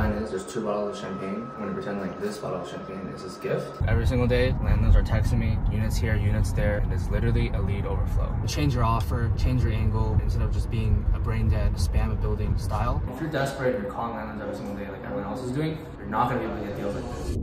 plan is there's 2 bottles of champagne. I'm gonna pretend like this bottle of champagne is his gift. Every single day, landlords are texting me, units here, units there, and it's literally a lead overflow. Change your offer, change your angle, instead of just being a brain dead, spam a building style. If you're desperate, you're calling landlords every single day like everyone else is doing, you're not gonna be able to get deals like this.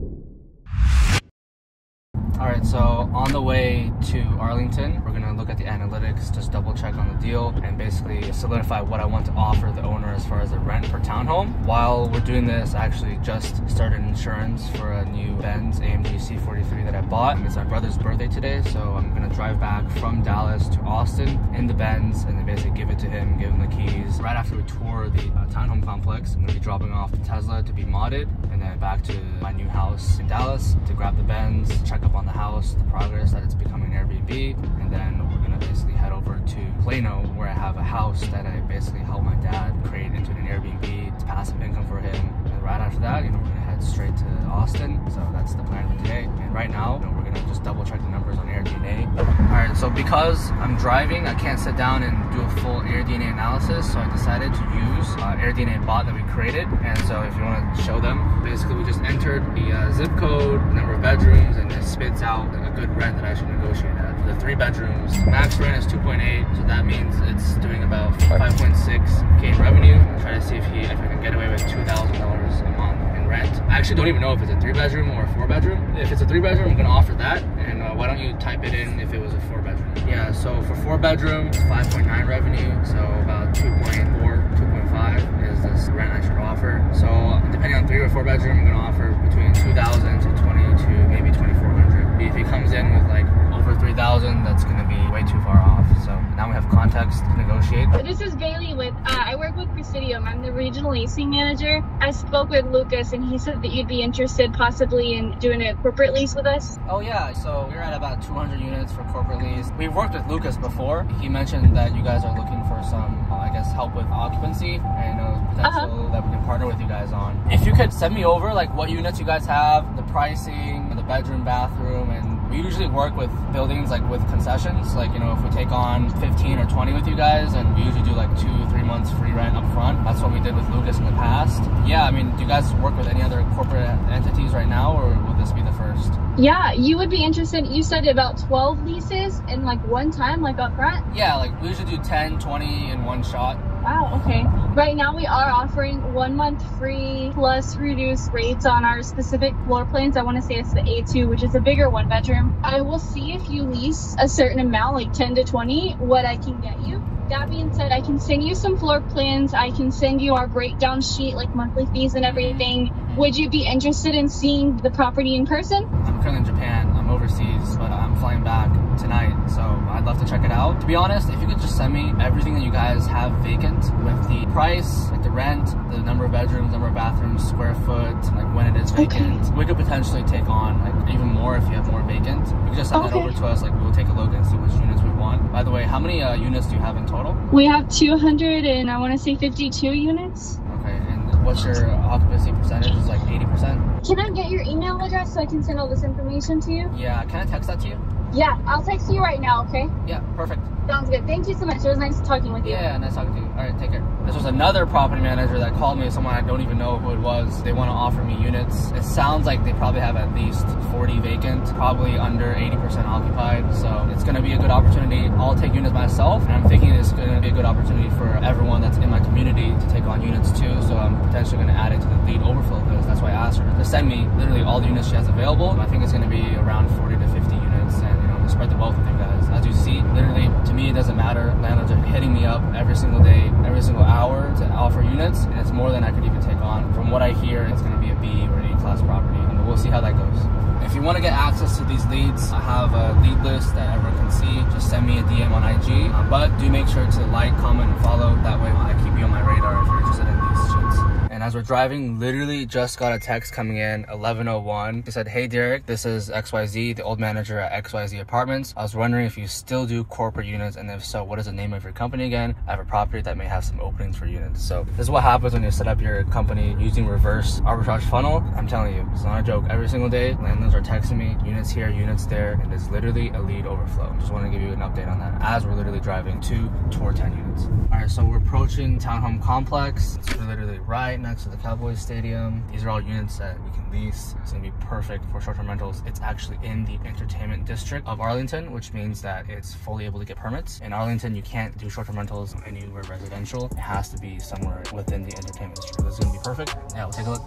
All right, so on the way to Arlington, we're gonna look at the analytics, just double check on the deal, and basically solidify what I want to offer the owner as far as the rent per townhome. While we're doing this, I actually just started insurance for a new BENZ AMG C43 that I bought. It's my brother's birthday today, so I'm gonna drive back from Dallas to Austin in the BENZ and then basically give it to him, give him the keys. Right after we tour the townhome complex, I'm gonna be dropping off the Tesla to be modded, and then back to my new house in Dallas to grab the BENZ, check up on the house, the progress that it's becoming an Airbnb, and then we're gonna basically head over to Plano, where I have a house that I basically helped my dad create into an Airbnb. It's passive income for him. And right after that, we're gonna head straight to Austin. So that's the plan for today. And right now, we're gonna just double check the numbers on AirDNA. All right, so because I'm driving, I can't sit down and do a full AirDNA analysis, so I decided to use AirDNA bot that we created. And so if you want to show them, basically we just entered the zip code, number of bedrooms, and it spits out a good rent that I should negotiate at. For the 3 bedrooms, max rent is 2.8, so that means it's doing about 5.6K in revenue. I'll try to see if I can get away with $2,000 a month in rent. I actually don't even know if it's a 3 bedroom or a 4 bedroom. If it's a 3 bedroom, I'm gonna offer that. And why don't you type it in if it was a 4 bedroom? Yeah, so for 4 bedrooms, 5.9 revenue, so about 2.4, 2.5 is this rent I should offer. So depending on 3 or 4 bedroom, I'm gonna offer between 2,000 to 22, maybe 2,400. If he comes in with like over 3,000, that's gonna be way too far off. So now we have context to negotiate. This is Bailey with, I work with Presidium. I'm the regional leasing manager. I spoke with Lucas and he said that you'd be interested possibly in doing a corporate lease with us. Oh yeah, so we're at about 200 units for corporate lease. We've worked with Lucas before. He mentioned that you guys are looking for some, I guess, help with occupancy and potential that we can partner with you guys on. If you could send me over like what units you guys have, the pricing, the bedroom, bathroom, and we usually work with buildings like with concessions, like if we take on 15 or 20 with you guys, and we usually do like 2-3 months free rent up front. That's what we did with Lucas in the past. Yeah, I mean, do you guys work with any other corporate entities right now, or would this be the first? Yeah, you would be interested. You said about 12 leases in like one time, like up front? Yeah, like we usually do 10, 20 in one shot. Wow, okay. Right now we are offering 1 month free plus reduced rates on our specific floor plans. I want to say it's the A2, which is a bigger 1 bedroom. I will see if you lease a certain amount, like 10 to 20, what I can get you. That being said, I can send you some floor plans. I can send you our breakdown sheet, like monthly fees and everything. Would you be interested in seeing the property in person? I'm currently in Japan. I'm overseas, but I'm flying back tonight, so I'd love to check it out. To be honest, if you could just send me everything that you guys have vacant with the price, like the rent, the number of bedrooms, number of bathrooms, square foot, like when it is vacant, we could potentially take on like even more if you have more vacant. You could just send that over to us, like we'll take a look and see which units we want. By the way, how many units do you have in total? We have 200 and I want to say 52 units. Okay, and what's your occupancy percentage? Is like 80%? Can I get your email address so I can send all this information to you? Yeah, can I text that to you? Yeah, I'll text you right now, okay? Yeah, perfect. Sounds good. Thank you so much. It was nice talking with you. Yeah, nice talking to you. All right, take care. This was another property manager that called me, someone I don't even know who it was. They want to offer me units. It sounds like they probably have at least 40 vacant, probably under 80% occupied. So it's going to be a good opportunity. I'll take units myself, and I'm thinking it's going to be a good opportunity for everyone that's in my community to take on units too. So I'm potentially going to add it to the lead overflow list. That's why I asked her to send me literally all the units she has available. I think it's going to be around 40 to 50 units, and spread the wealth with you guys. As you see, literally, to me, it doesn't matter. Landlords are hitting me up every single day, every single hour to offer units, and it's more than I could even take on. From what I hear, it's going to be a B or A-class property, and we'll see how that goes. If you want to get access to these leads, I have a lead list that everyone can see. Just send me a DM on IG, but do make sure to like, comment, and follow. That way, I keep you on my radar if you're interested in these shits. And as we're driving, literally just got a text coming in, 11:01. He said, "Hey Derek, this is XYZ, the old manager at XYZ Apartments. I was wondering if you still do corporate units, and if so, what is the name of your company again? I have a property that may have some openings for units." So this is what happens when you set up your company using reverse arbitrage funnel. I'm telling you, it's not a joke. Every single day, landlords are texting me, units here, units there, and it's literally a lead overflow. Just want to give you an update on that as we're literally driving to tour 10 units. All right, so we're approaching townhome complex. It's literally right next next to the Cowboys Stadium. These are all units that we can lease. It's gonna be perfect for short-term rentals. It's actually in the entertainment district of Arlington, which means that it's fully able to get permits. In Arlington, you can't do short-term rentals anywhere residential. It has to be somewhere within the entertainment district. This is gonna be perfect. Yeah, we'll take a look.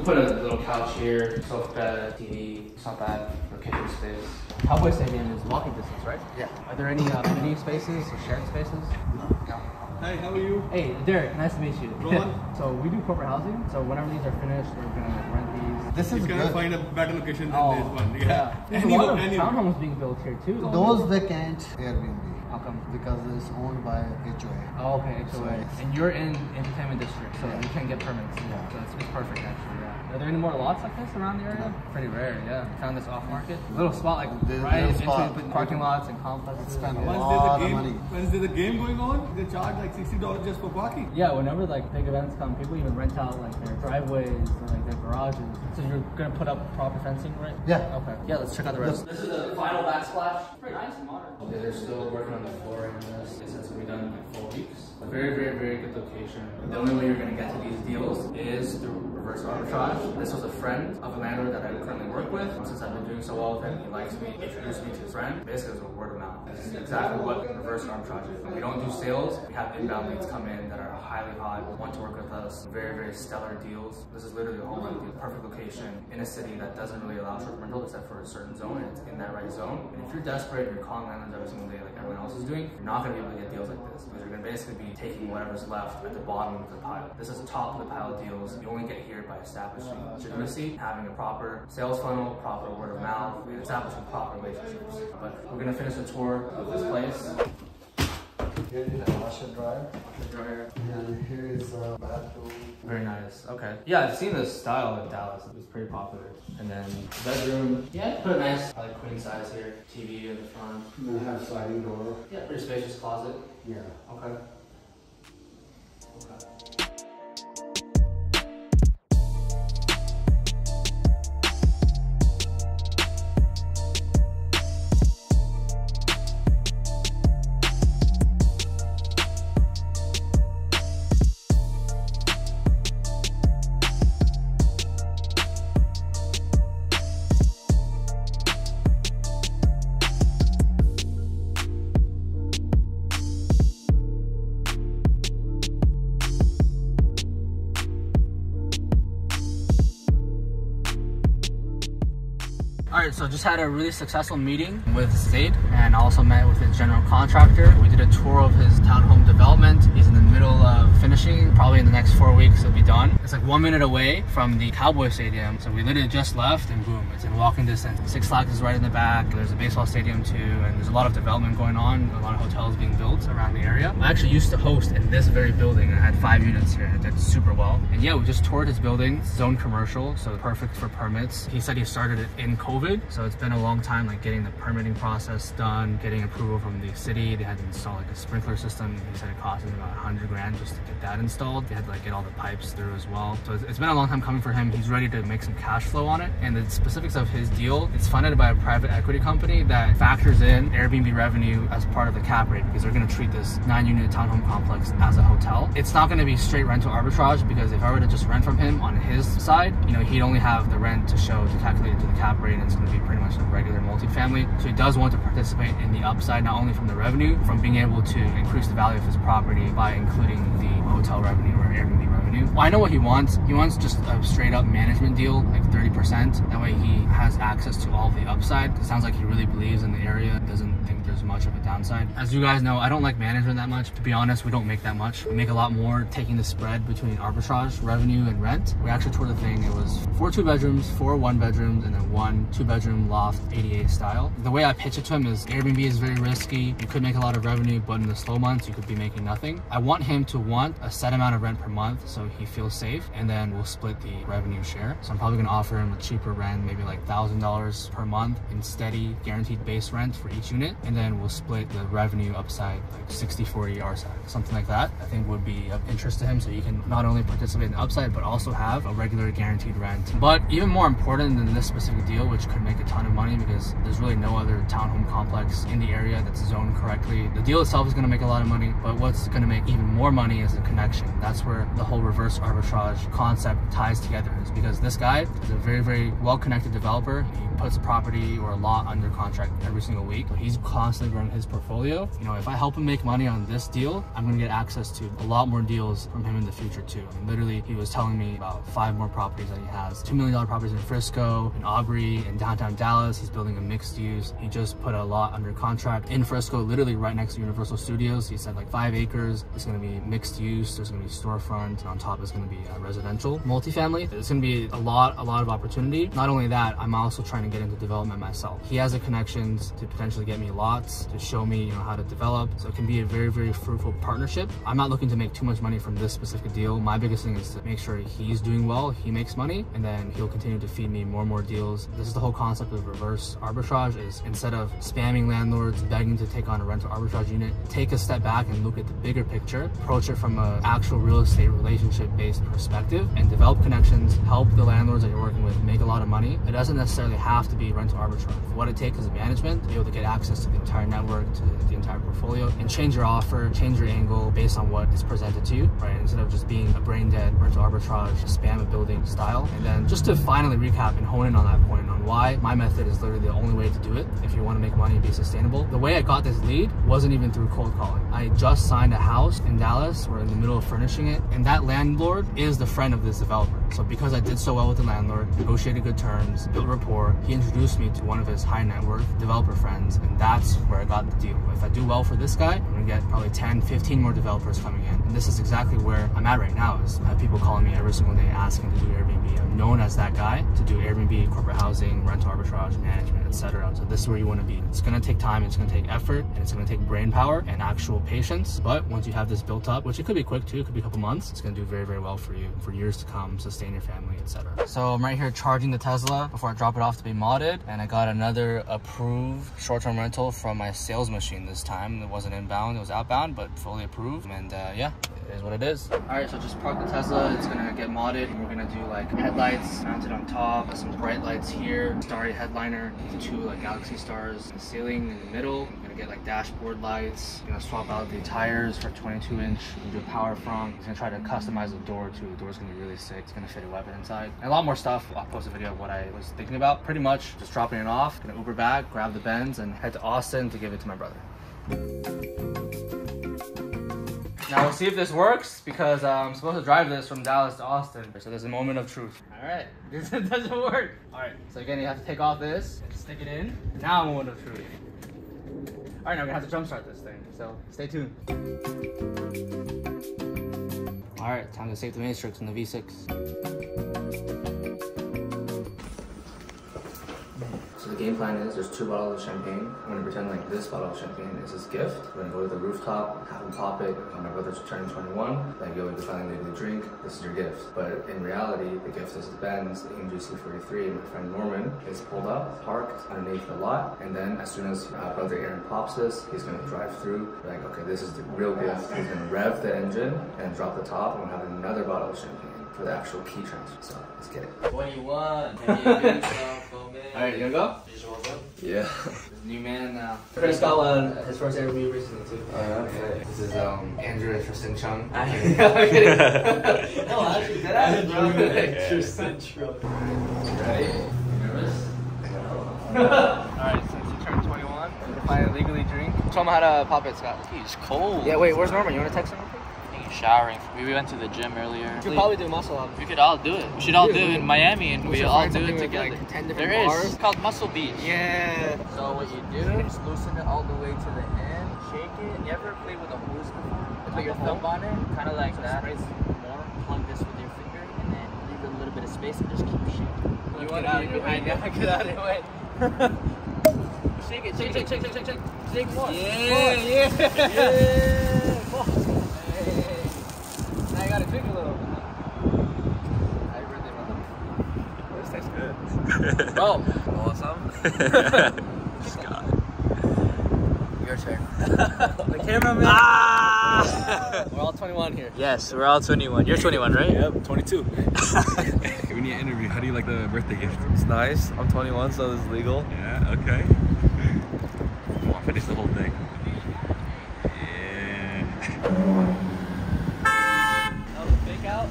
Put a little couch here, sofa bed, TV. It's not bad for kitchen space. Cowboy Stadium is walking distance, right? Yeah. Are there any amenity spaces or shared spaces? No. Hi, how are you? Hey, Derek, nice to meet you. Roman. So we do corporate housing. So whenever these are finished, we're gonna rent these. This is good. Find a better location than this one. Yeah. There's a lot of townhomes being built here too. Those they can't Airbnb. How come? Because it's owned by HOA. Oh, okay, HOA. And you're in entertainment district, so Yeah. you can get permits. Yeah. So it's perfect actually. Yeah. Are there any more lots like this around the area? Pretty rare. Yeah. Found this off market. A little spot like right into parking lots and complexes. Spend a Yeah. lot of money. Once there's a game going on, they charge like $60 just for parking. Yeah, whenever like big events come, people even rent out like their driveways or like their garages. So you're gonna put up proper fencing, right? Yeah. Okay. Yeah, let's check out the rest. This is the final backsplash. Pretty nice and modern. Okay, they're still working on the flooring in this. They said it's gonna be done in like 4 weeks. A very, very, very good location. The only way you're gonna get to these deals is through reverse arbitrage. This was a friend of a landlord that I currently work with. Since I've been doing so well with him, he likes me, introduced me to his friend. Basically, it was a word of mouth. This is exactly what reverse arbitrage is. We don't do sales. We have inbound leads come in that are highly hot, want to work with us. Very, very stellar deals. This is literally a home run deal. Perfect location in a city that doesn't really allow short-term rental except for a certain zone, and it's in that right zone. And if you're desperate and you're calling landlords every single day like everyone else is doing, you're not going to be able to get deals like this because you're going to basically be taking whatever's left at the bottom of the pile. This is top of the pile deals. You only get here by establishing legitimacy, having a proper sales funnel, proper word of mouth, and establishing proper relationships. But we're going to finish the tour of this place. Here is a washer dryer. Washer dryer. And here is a bathroom. Very nice. Okay. Yeah, I've seen this style in Dallas. It was pretty popular. And then bedroom. Yeah, put a nice like queen size here. TV in the front. We have sliding door. Yeah, pretty spacious closet. Yeah. Okay. Alright, so just had a really successful meeting with Zaid and also met with his general contractor. We did a tour of his townhome development. He's in the middle of finishing. Probably in the next 4 weeks it'll be done. It's like 1 minute away from the Cowboy Stadium. So we literally just left and boom, it's in walking distance. Six Flags is right in the back. There's a baseball stadium too, and there's a lot of development going on. A lot of hotels being built around the area. I actually used to host in this very building. I had 5 units here and it did super well. And yeah, we just toured his building, zone commercial, so perfect for permits. He said he started it in COVID. So it's been a long time like getting the permitting process done, getting approval from the city. They had to install like a sprinkler system. He said it cost him about 100 grand just to get that installed. They had to like get all the pipes through as well. So it's been a long time coming for him. He's ready to make some cash flow on it. And the specifics of his deal, it's funded by a private equity company that factors in Airbnb revenue as part of the cap rate because they're going to treat this 9-unit townhome complex as a hotel. It's not going to be straight rental arbitrage because if I were to just rent from him on his side, you know, he'd only have the rent to show to calculate into the cap rate, and it's going to be pretty much a regular multifamily. So he does want to participate in the upside, not only from the revenue, from being able to increase the value of his property by including the hotel revenue or Airbnb revenue. Well, I know what he wants. He wants just a straight up management deal, like 30%. That way he has access to all the upside. It sounds like he really believes in the area, doesn't think there's much of a downside. As you guys know, I don't like management that much. To be honest, we don't make that much. We make a lot more taking the spread between arbitrage, revenue, and rent. We actually toured the thing. It was 4 2-bedrooms, 4 1-bedrooms, and then 1 2-bedroom loft 88 style. The way I pitch it to him is Airbnb is very risky. You could make a lot of revenue, but in the slow months, you could be making nothing. I want him to want a set amount of rent per month so he feels safe, and then we'll split the revenue share. So I'm probably gonna offer him a cheaper rent, maybe like $1,000 per month in steady guaranteed base rent for each unit. And then then we'll split the revenue upside, like 60-40 our side, something like that. I think would be of interest to him, so he can not only participate in the upside but also have a regular guaranteed rent. But even more important than this specific deal, which could make a ton of money because there's really no other townhome complex in the area that's zoned correctly. The deal itself is going to make a lot of money, but what's going to make even more money is the connection. That's where the whole reverse arbitrage concept ties together, is because this guy is a very, very well-connected developer. He puts a property or a lot under contract every single week. So he's constantly growing his portfolio. You know, if I help him make money on this deal, I'm going to get access to a lot more deals from him in the future too. I mean, literally, he was telling me about 5 more properties that he has. $2 million properties in Frisco, in Aubrey, in downtown Dallas. He's building a mixed use. He just put a lot under contract in Frisco, literally right next to Universal Studios. He said like 5 acres. It's going to be mixed use. There's going to be storefront, and on top is going to be residential multifamily. It's going to be a lot of opportunity. Not only that, I'm also trying to get into development myself. He has the connections to potentially get me lots, to show me, you know, how to develop. So it can be a very, very fruitful partnership. I'm not looking to make too much money from this specific deal. My biggest thing is to make sure he's doing well, he makes money, and then he'll continue to feed me more and more deals. This is the whole concept of reverse arbitrage, is instead of spamming landlords, begging to take on a rental arbitrage unit, take a step back and look at the bigger picture, approach it from an actual real estate relationship-based perspective, and develop connections, help the landlords that you're working with make a lot of money. It doesn't necessarily have to be rental arbitrage. What it takes is management to be able to get access to the entire network, to the entire portfolio, and change your offer, change your angle based on what is presented to you, right? Instead of just being a brain dead rental arbitrage, spam a building style. And then just to finally recap and hone in on that point on why my method is literally the only way to do it if you want to make money and be sustainable. The way I got this lead wasn't even through cold calling. I just signed a house in Dallas. We're in the middle of furnishing it, and that landlord is the friend of this developer. So because I did so well with the landlord, negotiated good terms, built rapport, he introduced me to one of his high net worth developer friends, and that's where I got the deal. If I do well for this guy, I'm gonna get probably 10, 15 more developers coming in. And this is exactly where I'm at right now, is I have people calling me every single day asking to do Airbnb. I'm known as that guy to do Airbnb, corporate housing, rental arbitrage, management, etc. So this is where you want to be. It's gonna take time, it's gonna take effort, and it's gonna take brain power and actual patience. But once you have this built up, which it could be quick too, it could be a couple months, it's gonna do very, very well for you for years to come, sustain your family, etc. So I'm right here charging the Tesla before I drop it off to be modded, and I got another approved short-term rental from my sales machine this time. It wasn't inbound, it was outbound, but fully approved. And yeah, it is what it is. All right, so just park the Tesla. It's gonna get modded, and we're gonna do like headlights mounted on top, some bright lights here, starry headliner, 2 like galaxy stars, the ceiling in the middle. I'm gonna get like dashboard lights. I'm gonna swap out the tires for 22-inch. Do a power front. I'm gonna try to customize the door too. The door's gonna be really sick. It's gonna fit a weapon inside, and a lot more stuff. I'll post a video of what I was thinking about. Pretty much just dropping it off. Gonna Uber back, grab the BENZ, and head to Austin to give it to my brother. Now we'll see if this works, because I'm supposed to drive this from Dallas to Austin. So there's a moment of truth. All right, this doesn't work. All right, so again, you have to take off this and stick it in. Now a moment of truth. All right, now we're gonna have to jumpstart this thing, so stay tuned. All right, time to save the matrix in the V6. So the game plan is there's 2 bottles of champagne. I'm gonna pretend like this bottle of champagne is his gift. We're gonna go to the rooftop, have him pop it. When my brother's turning 21, like, yo, you're finally able to drink. This is your gift. But in reality, the gift is his BENZ, the AMG C43. And my friend Norman is pulled up, parked underneath the lot. And then as soon as brother Aaron pops this, he's gonna drive through. Like, okay, this is the real gift. He's gonna rev the engine and drop the top, and we'll have another bottle of champagne for the actual key transfer. So let's get it. 21. Alright, you gonna go? Yeah. New man now. Chris got his first Airbnb recently too. Okay. This is Andrew and Tristan Chung. No, actually, that is bro. Tristan Chung. Ready? You nervous? Alright, since you turned 21, you can finally legally drink. Show him how to pop it, Scott. He's cold. Yeah, wait, where's Norman? You wanna text him? He's showering. We went to the gym earlier. We could probably do muscle up. We could all do it. We should all do it in Miami, and we all do it together. Like 10 different there bars. is. It's called Muscle Beach. Yeah. So what you do is loosen it all the way to the end, shake it. You ever play with a hose before? Put your thumb on it, kind of like that. More. Plug this with your finger, and then leave a little bit of space and just keep shaking. You want to be behind you? Get out of the way. Shake it, shake, shake, shake, shake, shake, shake. Shake more. Yeah. Now you gotta drink a little. I really love it. This tastes good. Oh, awesome. Scott. Your turn. The cameraman. Ah! We're all 21 here. Yes, we're all 21. You're 21, right? Yep, 22. We need an interview. How do you like the birthday gift? It's nice. I'm 21, so this is legal. Yeah, okay. Come on, finish the whole thing. Yeah. Oh, the fake out?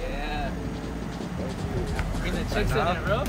Yeah. Bring the chicks in a row.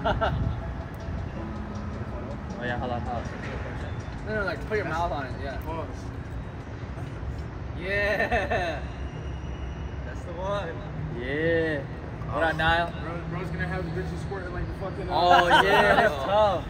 Oh yeah, hold on. No, like put your mouth on it, yeah. Yeah. That's the one. Yeah. What up, Niall? Bro's gonna have the bitches squirting like the fucking. Oh yeah, that's tough.